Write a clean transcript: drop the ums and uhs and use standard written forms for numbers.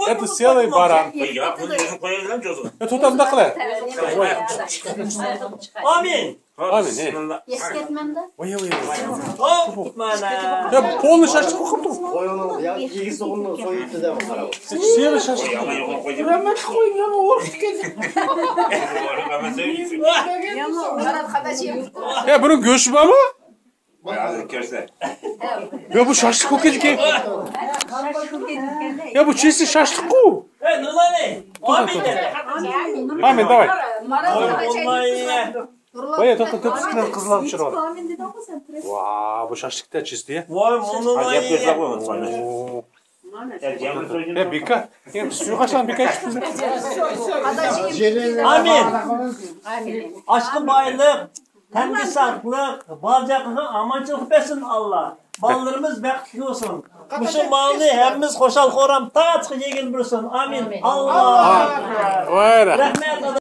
Это целый баран. Tutam da kıla. Amin. Amin. Esketmem de. Vay. Hop mana. Ya polnu şaştık koktu. Koyunu ya ikisi onu soyuttu da para. Siyah şaştık. Rahmet koyun ya o Ya bunun göğsü var mı? Ya bu şaşlık kokuyor ki. Ya bu çizgi şaşlık ku. Nulane. Amin. Amin davay. Vallahi. Vay topla kızlar pişiriyor. Vaa bu şaşlık da çizdi ya. Vay monolay. Ya bika. Ya suyu kaçan bika içti. Amin. Aşkı baylık, temiz sağlık, balcaklığı amançılık versin Allah. Ballarımız bekli olsun. Kuşun malını hepimiz koşal koram ta çıkı yegin bursun. Amin. Allah. Vay. Rahmet